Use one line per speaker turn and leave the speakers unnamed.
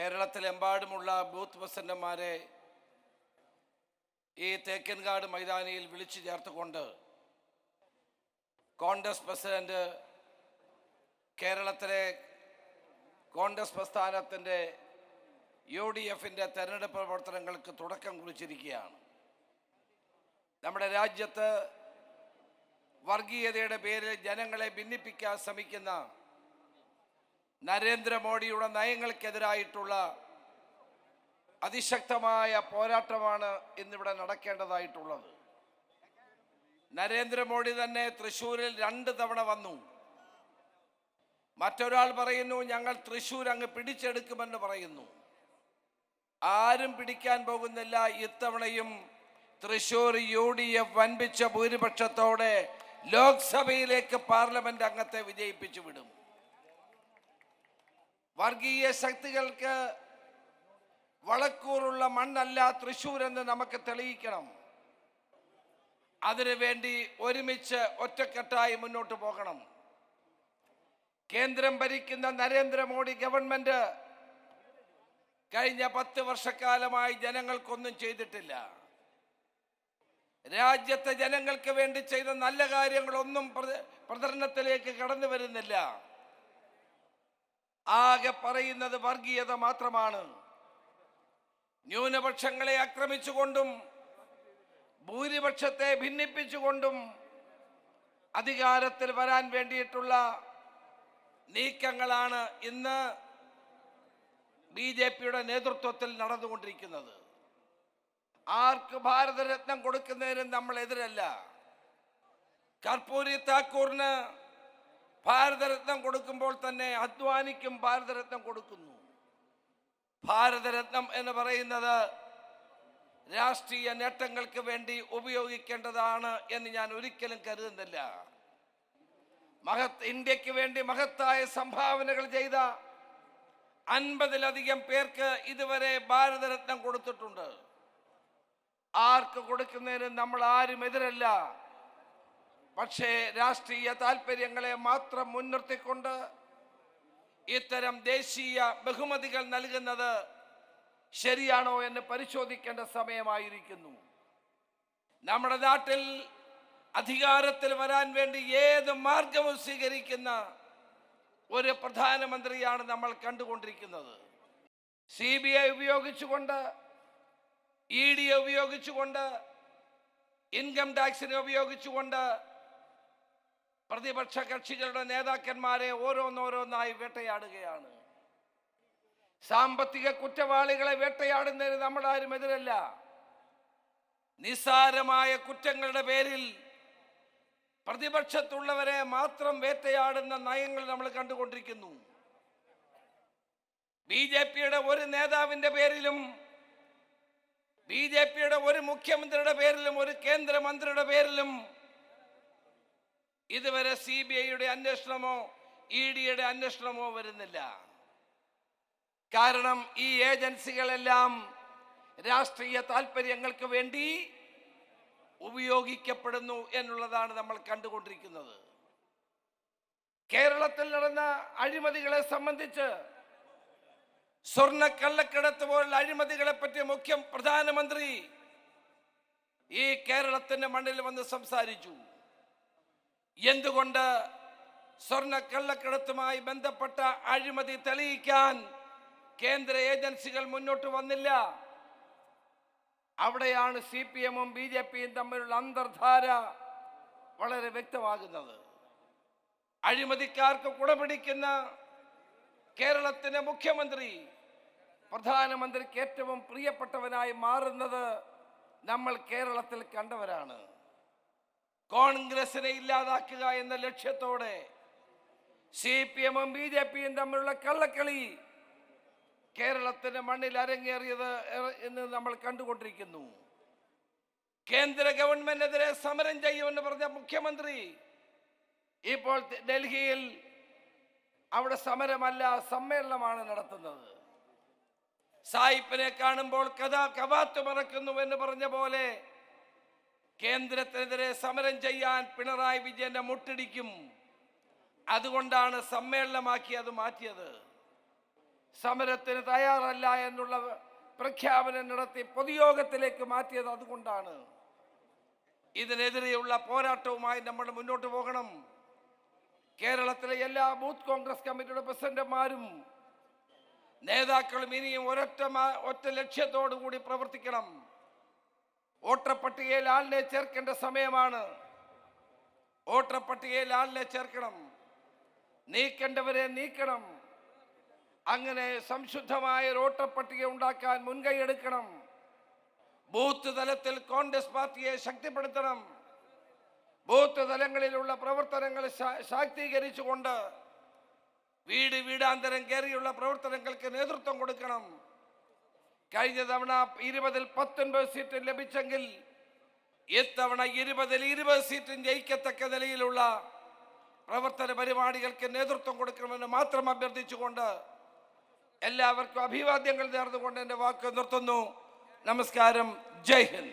കേരളത്തിലെമ്പാടുമുള്ള booth പ്രസിഡന്റുമാരെ ഈ തേക്കൻകാട് മൈതാനിയിൽ വിളിച്ചു ചേർത്തുകൊണ്ട് കോൺഗ്രസ് പ്രസിഡന്റ് കേരളത്തിലെ കോൺഗ്രസ് പ്രസ്ഥാനത്തിൻ്റെ UDFിൻ്റെ തെരഞ്ഞെടുപ്പ് പ്രവർത്തനങ്ങൾക്ക് തുടക്കം കുറിച്ചിരിക്കുകയാണ്. നമ്മുടെ രാജ്യത്ത് വർഗീയതയുടെ പേരിൽ ജനങ്ങളെ ഭിന്നിപ്പിക്കാൻ ശ്രമിക്കുന്ന നരേന്ദ്രമോദിയുടെ നയങ്ങൾക്കെതിരായിട്ടുള്ള അതിശക്തമായ പോരാട്ടമാണ് ഇന്നിവിടെ നടക്കേണ്ടതായിട്ടുള്ളത്. നരേന്ദ്രമോദി തന്നെ തൃശ്ശൂരിൽ 2 തവണ വന്നു. മറ്റൊരാൾ പറയുന്നു ഞങ്ങൾ തൃശ്ശൂർ അങ്ങ് പിടിച്ചെടുക്കുമെന്ന് പറയുന്നു. ആരും പിടിക്കാൻ പോകുന്നില്ല. ഇത്തവണയും തൃശ്ശൂർ UDF വൻപിച്ച ഭൂരിപക്ഷത്തോടെ ലോക്സഭയിലേക്ക് പാർലമെന്റ് അംഗത്തെ വിജയിപ്പിച്ചു വിടും. വർഗീയ ശക്തികൾക്ക് വളക്കൂറുള്ള മണ്ണല്ല തൃശ്ശൂർ എന്ന് നമുക്ക് തെളിയിക്കണം. അതിനുവേണ്ടി ഒരുമിച്ച് ഒറ്റക്കെട്ടായി മുന്നോട്ട് പോകണം. കേന്ദ്രം ഭരിക്കുന്ന നരേന്ദ്രമോദി ഗവൺമെന്റ് കഴിഞ്ഞ 10 വർഷക്കാലമായി ജനങ്ങൾക്കൊന്നും ചെയ്തിട്ടില്ല. രാജ്യത്തെ ജനങ്ങൾക്ക് വേണ്ടി ചെയ്ത നല്ല കാര്യങ്ങളൊന്നും പ്രചരണത്തിലേക്ക് കടന്നു വരുന്നില്ല. ആകെ പറയുന്നത് വർഗീയത മാത്രമാണ്. ന്യൂനപക്ഷങ്ങളെ ആക്രമിച്ചുകൊണ്ടും ഭൂരിപക്ഷത്തെ ഭിന്നിപ്പിച്ചുകൊണ്ടും അധികാരത്തിൽ വരാൻ വേണ്ടിയിട്ടുള്ള നീക്കങ്ങളാണ് ഇന്ന് BJPയുടെ നേതൃത്വത്തിൽ നടന്നുകൊണ്ടിരിക്കുന്നത്. ആർക്ക് ഭാരതരത്നം കൊടുക്കുന്നതിനും നമ്മൾ എതിരല്ല. കർപ്പൂരി താക്കൂറിന് ഭാരതരത്നം കൊടുക്കുമ്പോൾ തന്നെ അദ്വാനിക്കും ഭാരതരത്നം കൊടുക്കുന്നു. ഭാരതരത്നം എന്ന് പറയുന്നത് രാഷ്ട്രീയ നേട്ടങ്ങൾക്ക് വേണ്ടി ഉപയോഗിക്കേണ്ടതാണ് എന്ന് ഞാൻ ഒരിക്കലും കരുതുന്നില്ല. ഇന്ത്യക്ക് വേണ്ടി മഹത്തായ സംഭാവനകൾ ചെയ്ത 50-ലധികം പേർക്ക് ഇതുവരെ ഭാരതരത്നം കൊടുത്തിട്ടുണ്ട്. ആർക്ക് കൊടുക്കുന്നതിന് നമ്മൾ ആരും എതിരല്ല. പക്ഷേ രാഷ്ട്രീയ താല്പര്യങ്ങളെ മാത്രം മുൻനിർത്തിക്കൊണ്ട് ഇത്തരം ദേശീയ ബഹുമതികൾ നൽകുന്നത് ശരിയാണോ എന്ന് പരിശോധിക്കേണ്ട സമയമായിരിക്കുന്നു. നമ്മുടെ നാട്ടിൽ അധികാരത്തിൽ വരാൻ വേണ്ടി ഏത് മാർഗവും സ്വീകരിക്കുന്ന ഒരു പ്രധാനമന്ത്രിയാണ് നമ്മൾ കണ്ടുകൊണ്ടിരിക്കുന്നത്. CBI ഉപയോഗിച്ചുകൊണ്ട്, ED ഉപയോഗിച്ചുകൊണ്ട്, ഇൻകം ടാക്സിനെ ഉപയോഗിച്ചുകൊണ്ട് പ്രതിപക്ഷ കക്ഷികളുടെ നേതാക്കന്മാരെ ഓരോന്നോരോന്നായി വേട്ടയാടുകയാണ്. സാമ്പത്തിക കുറ്റവാളികളെ വേട്ടയാടുന്നതിന് നമ്മൾ ആരും എതിരല്ല. നിസ്സാരമായ കുറ്റങ്ങളുടെ പേരിൽ പ്രതിപക്ഷത്തുള്ളവരെ മാത്രം വേട്ടയാടുന്ന നയങ്ങൾ നമ്മൾ കണ്ടുകൊണ്ടിരിക്കുന്നു. BJPയുടെ ഒരു നേതാവിന്റെ പേരിലും, BJPയുടെ ഒരു മുഖ്യമന്ത്രിയുടെ പേരിലും, ഒരു കേന്ദ്രമന്ത്രിയുടെ പേരിലും ഇതുവരെ CBIയുടെ അന്വേഷണമോ EDയുടെ അന്വേഷണമോ വരുന്നില്ല. കാരണം ഈ ഏജൻസികളെല്ലാം രാഷ്ട്രീയ താല്പര്യങ്ങൾക്ക് വേണ്ടി ഉപയോഗിക്കപ്പെടുന്നു എന്നുള്ളതാണ് നമ്മൾ കണ്ടുകൊണ്ടിരിക്കുന്നത്. കേരളത്തിൽ നടന്ന അഴിമതികളെ സംബന്ധിച്ച്, സ്വർണ്ണക്കള്ളക്കടത്ത് പോലുള്ള അഴിമതികളെ പറ്റി പ്രധാനമന്ത്രി ഈ കേരളത്തിന്റെ മണ്ണിൽ വന്ന് സംസാരിച്ചു. എന്തുകൊണ്ട് സ്വർണ്ണക്കള്ളക്കടത്തുമായി ബന്ധപ്പെട്ട അഴിമതി തെളിയിക്കാൻ കേന്ദ്ര ഏജൻസികൾ മുന്നോട്ട് വന്നില്ല? അവിടെയാണ് CPMഉം BJPയും തമ്മിലുള്ള അന്തർധാര വളരെ വ്യക്തമാകുന്നത്. അഴിമതിക്കാർക്ക് കുടപിടിക്കുന്ന കേരളത്തിന്റെ മുഖ്യമന്ത്രി പ്രധാനമന്ത്രിക്ക് ഏറ്റവും പ്രിയപ്പെട്ടവനായി മാറുന്നത് നമ്മൾ കേരളത്തിൽ കണ്ടവരാണ്. കോൺഗ്രസിനെ ഇല്ലാതാക്കുക എന്ന ലക്ഷ്യത്തോടെ CPMഉം BJPയും തമ്മിലുള്ള കള്ളക്കളി കേരളത്തിന്റെ മണ്ണിൽ അരങ്ങേറിയത് എന്ന് നമ്മൾ കണ്ടുകൊണ്ടിരിക്കുന്നു. കേന്ദ്ര ഗവൺമെന്റിനെതിരെ സമരം ചെയ്യുമെന്ന് പറഞ്ഞ മുഖ്യമന്ത്രി ഇപ്പോൾ ഡൽഹിയിൽ അവിടെ സമരമല്ല, സമ്മേളനമാണ് നടത്തുന്നത്. സായിപ്പിനെ കാണുമ്പോൾ കവാത്ത് മറക്കുന്നു എന്ന് പറഞ്ഞ പോലെ കേന്ദ്രത്തിനെതിരെ സമരം ചെയ്യാൻ പിണറായി വിജയന്റെ മുട്ടിടിക്കും. അതുകൊണ്ടാണ് സമ്മേളനമാക്കി അത് മാറ്റിയത്. സമരത്തിന് തയ്യാറല്ല എന്നുള്ള പ്രഖ്യാപനം നടത്തി പൊതുയോഗത്തിലേക്ക് മാറ്റിയത് അതുകൊണ്ടാണ്. ഇതിനെതിരെയുള്ള പോരാട്ടവുമായി നമ്മൾ മുന്നോട്ട് പോകണം. കേരളത്തിലെ എല്ലാ ബൂത്ത് കോൺഗ്രസ് കമ്മിറ്റിയുടെ പ്രസിഡന്റുമാരും നേതാക്കളും ഇനിയും ഒറ്റ ലക്ഷ്യത്തോടു കൂടി പ്രവർത്തിക്കണം. വോട്ടർ പട്ടികയിൽ ആളിനെ ചേർക്കേണ്ട സമയമാണ്. വോട്ടർ പട്ടികയിൽ ആളിനെ ചേർക്കണം, നീക്കേണ്ടവരെ നീക്കണം. അങ്ങനെ സംശുദ്ധമായ ഒരു വോട്ടർ പട്ടിക ഉണ്ടാക്കാൻ മുൻകൈ എടുക്കണം. ബൂത്ത് തലത്തിൽ കോൺഗ്രസ് പാർട്ടിയെ ശക്തിപ്പെടുത്തണം. ബൂത്ത് തലങ്ങളിലുള്ള പ്രവർത്തനങ്ങൾ ശാക്തീകരിച്ചുകൊണ്ട് വീടാന്തരം കയറിയുള്ള പ്രവർത്തനങ്ങൾക്ക് നേതൃത്വം കൊടുക്കണം. കഴിഞ്ഞ തവണ 20-ൽ 19 സീറ്റ് ലഭിച്ചെങ്കിൽ ഇത്തവണ 20-ൽ 20 സീറ്റും ജയിക്കത്തക്ക നിലയിലുള്ള പ്രവർത്തന പരിപാടികൾക്ക് നേതൃത്വം കൊടുക്കണമെന്ന് മാത്രം അഭ്യർത്ഥിച്ചുകൊണ്ട് എല്ലാവർക്കും അഭിവാദ്യങ്ങൾ നേർന്നുകൊണ്ട് എൻ്റെ വാക്ക് നിർത്തുന്നു. നമസ്കാരം. ജയ് ഹിന്ദ്.